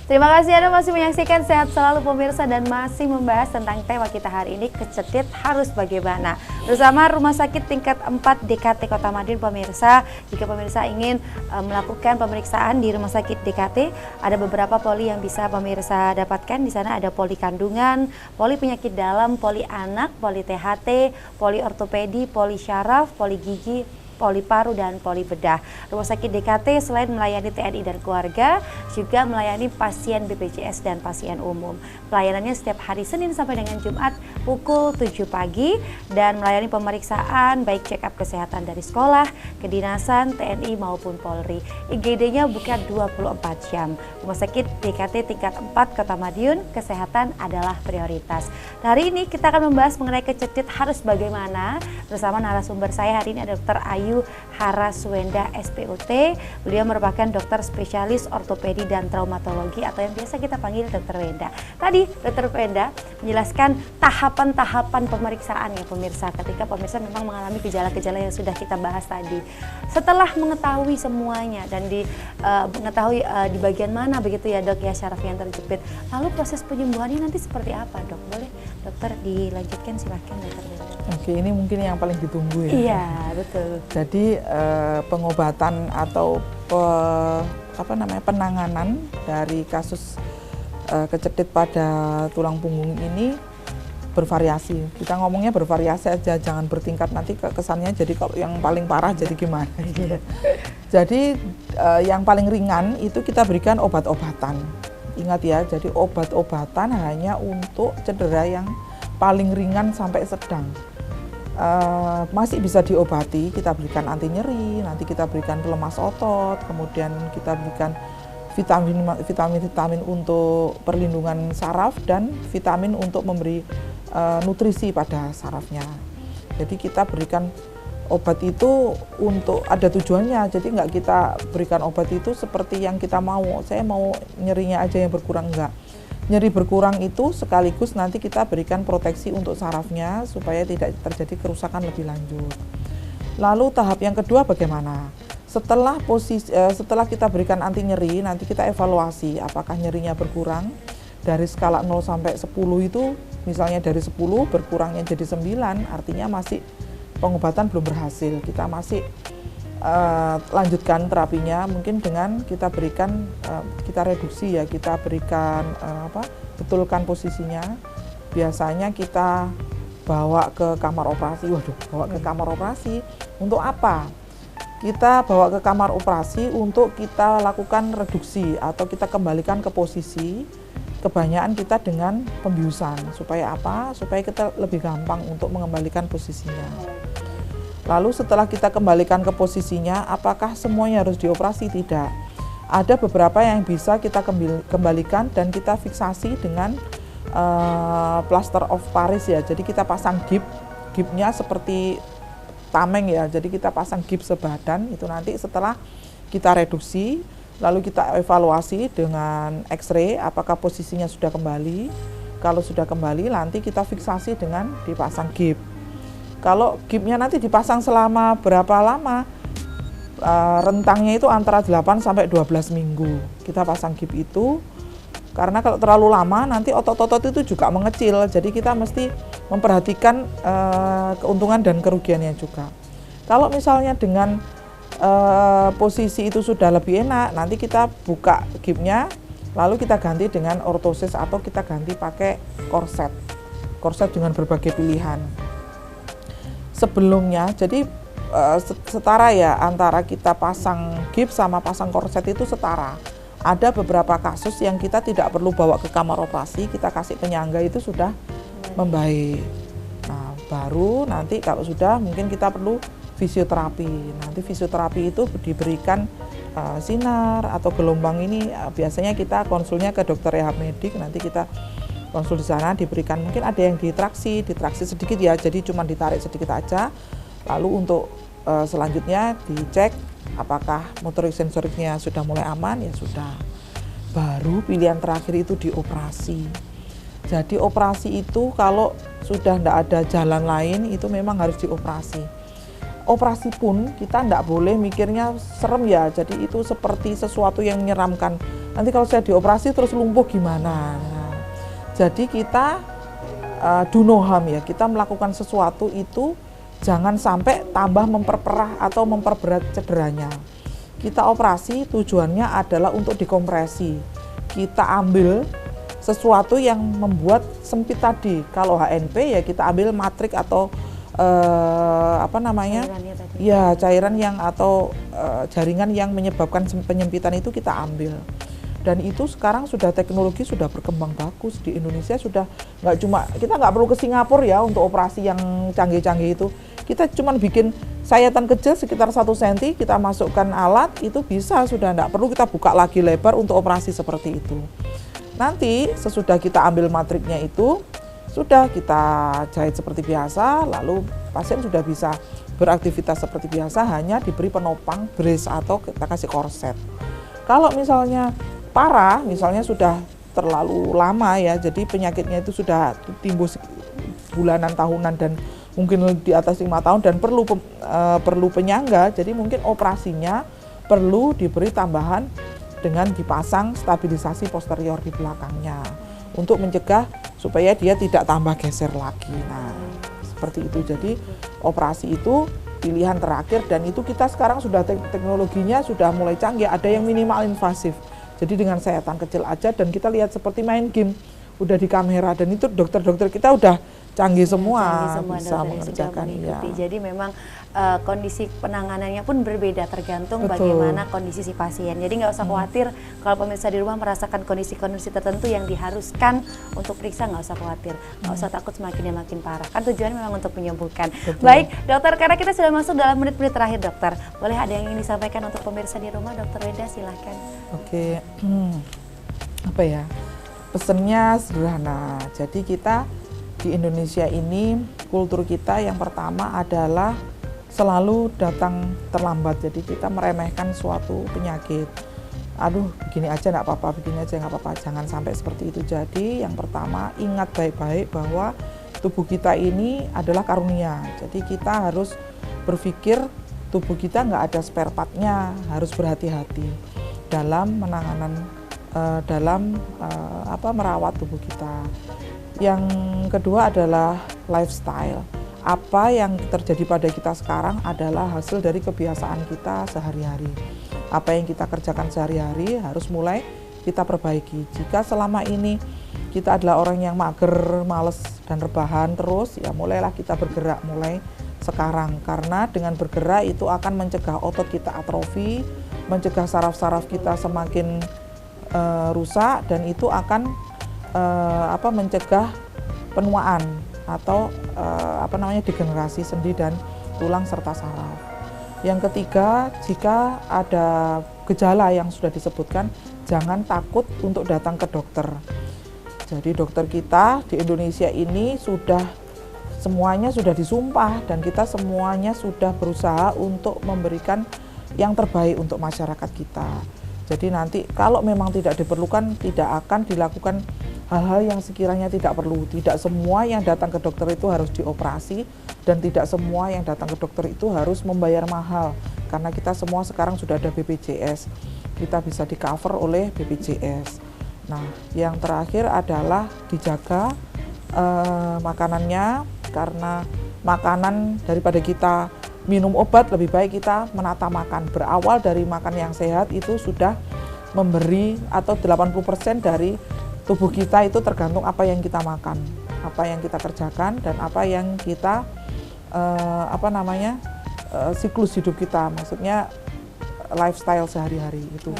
Terima kasih Anda masih menyaksikan Sehat Selalu pemirsa dan masih membahas tentang tema kita hari ini, kecetit harus bagaimana. Bersama Rumah Sakit Tingkat 4 DKT Kota Madiun pemirsa, jika pemirsa ingin melakukan pemeriksaan di Rumah Sakit DKT, ada beberapa poli yang bisa pemirsa dapatkan. Di sana ada poli kandungan, poli penyakit dalam, poli anak, poli THT, poli ortopedi, poli syaraf, poli gigi, poli paru dan poli bedah. Rumah Sakit DKT selain melayani TNI dan keluarga, juga melayani pasien BPJS dan pasien umum. Pelayanannya setiap hari Senin sampai dengan Jumat pukul 7 pagi dan melayani pemeriksaan baik check up kesehatan dari sekolah, kedinasan, TNI maupun Polri. IGD-nya buka 24 jam. Rumah Sakit DKT tingkat 4 Kota Madiun, kesehatan adalah prioritas. Nah, hari ini kita akan membahas mengenai kecetit harus bagaimana bersama narasumber saya hari ini ada Dr. Ayu Haraswenda SPOT. Beliau merupakan dokter spesialis ortopedi dan traumatologi atau yang biasa kita panggil Dokter Wenda. Tadi Dokter Wenda menjelaskan tahapan-tahapan pemeriksaan ya pemirsa, ketika pemirsa memang mengalami gejala-gejala yang sudah kita bahas tadi. Setelah mengetahui semuanya dan mengetahui di bagian mana begitu ya dok ya syaraf yang terjepit, lalu proses penyembuhannya nanti seperti apa dok? Boleh dokter dilanjutkan, silakan Dokter Wenda. Oke, ini mungkin yang paling ditunggu ya. Iya, betul. Jadi pengobatan atau penanganan dari kasus kecetit pada tulang punggung ini bervariasi. Kita ngomongnya bervariasi aja, jangan bertingkat, nanti kesannya jadi kalau yang paling parah jadi gimana. Jadi yang paling ringan itu kita berikan obat-obatan. Ingat ya, jadi obat-obatan hanya untuk cedera yang paling ringan sampai sedang. Masih bisa diobati, kita berikan anti nyeri, nanti kita berikan pelemas otot, kemudian kita berikan vitamin untuk perlindungan saraf dan vitamin untuk memberi nutrisi pada sarafnya. Jadi kita berikan obat itu untuk ada tujuannya, jadi nggak kita berikan obat itu seperti yang kita mau, saya mau nyerinya aja yang berkurang, enggak. Nyeri berkurang itu sekaligus nanti kita berikan proteksi untuk sarafnya supaya tidak terjadi kerusakan lebih lanjut. Lalu tahap yang kedua bagaimana? Setelah kita berikan anti nyeri, nanti kita evaluasi apakah nyerinya berkurang. Dari skala 0 sampai 10 itu misalnya dari 10 berkurangnya jadi 9, artinya masih pengobatan belum berhasil. Kita masih lanjutkan terapinya mungkin dengan kita berikan kita reduksi ya, kita berikan betulkan posisinya. Biasanya kita bawa ke kamar operasi. Bawa ke kamar operasi untuk apa? Kita bawa ke kamar operasi untuk kita lakukan reduksi atau kita kembalikan ke posisi kebanyakan kita dengan pembiusan. Supaya apa? Supaya kita lebih gampang untuk mengembalikan posisinya. Lalu setelah kita kembalikan ke posisinya, apakah semuanya harus dioperasi? Tidak. Ada beberapa yang bisa kita kembalikan dan kita fiksasi dengan plaster of Paris ya. Jadi kita pasang gipnya seperti tameng ya. Jadi kita pasang gips sebadan, itu nanti setelah kita reduksi, lalu kita evaluasi dengan X-ray apakah posisinya sudah kembali. Kalau sudah kembali, nanti kita fiksasi dengan dipasang gips. Kalau gipnya nanti dipasang selama berapa lama, rentangnya itu antara 8 sampai 12 minggu. Kita pasang gip itu, karena kalau terlalu lama nanti otot-otot itu juga mengecil, jadi kita mesti memperhatikan keuntungan dan kerugiannya juga. Kalau misalnya dengan posisi itu sudah lebih enak, nanti kita buka gipnya, lalu kita ganti dengan ortosis atau kita ganti pakai korset dengan berbagai pilihan. Sebelumnya, jadi setara ya, antara kita pasang gips sama pasang korset itu setara. Ada beberapa kasus yang kita tidak perlu bawa ke kamar operasi, kita kasih penyangga itu sudah membaik. Nah, baru nanti kalau sudah mungkin kita perlu fisioterapi. Nanti fisioterapi itu diberikan sinar atau gelombang ini biasanya kita konsulnya ke dokter rehab medik, nanti kita konsul di sana diberikan, mungkin ada yang ditraksi sedikit ya, jadi cuma ditarik sedikit aja. Lalu untuk selanjutnya dicek apakah motorik sensoriknya sudah mulai aman, ya sudah. Baru pilihan terakhir itu dioperasi. Jadi operasi itu kalau sudah tidak ada jalan lain itu memang harus dioperasi. Operasi pun kita tidak boleh mikirnya serem ya, jadi itu seperti sesuatu yang menyeramkan. Nanti kalau saya dioperasi terus lumpuh gimana? Nah, jadi kita do no harm ya, kita melakukan sesuatu itu jangan sampai tambah memperparah atau memperberat cederanya. Kita operasi tujuannya adalah untuk dikompresi. Kita ambil sesuatu yang membuat sempit tadi. Kalau HNP ya kita ambil matrik atau cairan yang atau jaringan yang menyebabkan penyempitan itu kita ambil. Dan itu sekarang sudah teknologi sudah berkembang bagus di Indonesia, sudah nggak cuma kita nggak perlu ke Singapura ya untuk operasi yang canggih-canggih itu. Kita cuma bikin sayatan kecil sekitar 1 cm, kita masukkan alat itu bisa, sudah nggak perlu kita buka lagi lebar untuk operasi seperti itu. Nanti sesudah kita ambil matriknya itu sudah kita jahit seperti biasa, lalu pasien sudah bisa beraktivitas seperti biasa, hanya diberi penopang brace atau kita kasih korset. Kalau misalnya parah, misalnya sudah terlalu lama ya, jadi penyakitnya itu sudah timbul bulanan, tahunan dan mungkin di atas 5 tahun dan perlu penyangga, jadi mungkin operasinya perlu diberi tambahan dengan dipasang stabilisasi posterior di belakangnya untuk mencegah supaya dia tidak tambah geser lagi. Nah, seperti itu. Jadi operasi itu pilihan terakhir dan itu kita sekarang sudah teknologinya sudah mulai canggih, ada yang minimal invasif. Jadi dengan sayatan kecil aja dan kita lihat seperti main game, udah di kamera dan itu dokter-dokter kita udah canggih semua bisa mengerjakan ya. Jadi memang kondisi penanganannya pun berbeda tergantung bagaimana kondisi si pasien. Jadi nggak usah khawatir kalau pemirsa di rumah merasakan kondisi-kondisi tertentu yang diharuskan untuk periksa, nggak usah khawatir, nggak usah takut semakin parah. Kan tujuannya memang untuk menyembuhkan. Betul. Baik dokter, karena kita sudah masuk dalam menit-menit terakhir dokter, boleh ada yang ingin disampaikan untuk pemirsa di rumah, dokter Weda silahkan. Oke, apa ya? Pesannya sederhana. Jadi kita di Indonesia ini kultur kita yang pertama adalah selalu datang terlambat. Jadi kita meremehkan suatu penyakit. Aduh, begini aja nggak apa-apa, begini aja nggak apa-apa. Jangan sampai seperti itu. Jadi yang pertama ingat baik-baik bahwa tubuh kita ini adalah karunia. Jadi kita harus berpikir tubuh kita nggak ada spare part-nya, harus berhati-hati dalam merawat tubuh kita. Yang kedua adalah lifestyle. Apa yang terjadi pada kita sekarang adalah hasil dari kebiasaan kita sehari-hari. Apa yang kita kerjakan sehari-hari harus mulai kita perbaiki. Jika selama ini kita adalah orang yang mager, males, dan rebahan terus, ya mulailah kita bergerak mulai sekarang. Karena dengan bergerak itu akan mencegah otot kita atrofi, mencegah saraf-saraf kita semakin rusak, dan itu akan mencegah penuaan atau degenerasi sendi dan tulang serta saraf. Yang ketiga, jika ada gejala yang sudah disebutkan, jangan takut untuk datang ke dokter. Jadi dokter kita di Indonesia ini semuanya sudah disumpah dan kita semuanya sudah berusaha untuk memberikan yang terbaik untuk masyarakat kita. Jadi nanti kalau memang tidak diperlukan, tidak akan dilakukan hal-hal yang sekiranya tidak perlu. Tidak semua yang datang ke dokter itu harus dioperasi dan tidak semua yang datang ke dokter itu harus membayar mahal. Karena kita semua sekarang sudah ada BPJS, kita bisa di-cover oleh BPJS. Nah, yang terakhir adalah dijaga makanannya, karena makanan daripada kita minum obat, lebih baik kita menata makan. Berawal dari makan yang sehat itu sudah memberi atau 80% dari tubuh kita itu tergantung apa yang kita makan, apa yang kita kerjakan, dan apa yang kita siklus hidup kita, maksudnya lifestyle sehari-hari itu.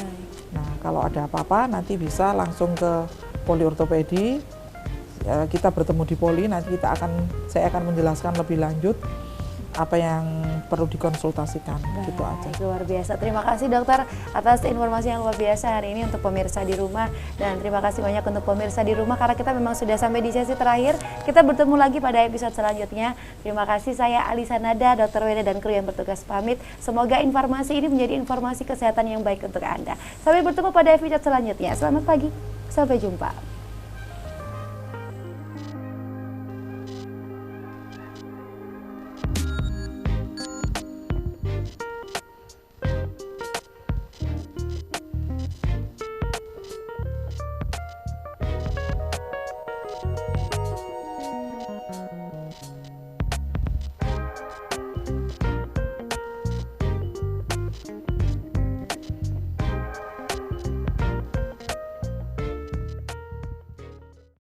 Nah, kalau ada apa-apa nanti bisa langsung ke poliortopedi. Kita bertemu di poli, nanti saya akan menjelaskan lebih lanjut apa yang perlu dikonsultasikan. Gitu aja. Luar biasa. Terima kasih dokter atas informasi yang luar biasa hari ini untuk pemirsa di rumah, dan terima kasih banyak untuk pemirsa di rumah karena kita memang sudah sampai di sesi terakhir. Kita bertemu lagi pada episode selanjutnya. Terima kasih, saya Alisa Nada, Dr. Weda dan kru yang bertugas pamit. Semoga informasi ini menjadi informasi kesehatan yang baik untuk Anda. Sampai bertemu pada episode selanjutnya. Selamat pagi, sampai jumpa.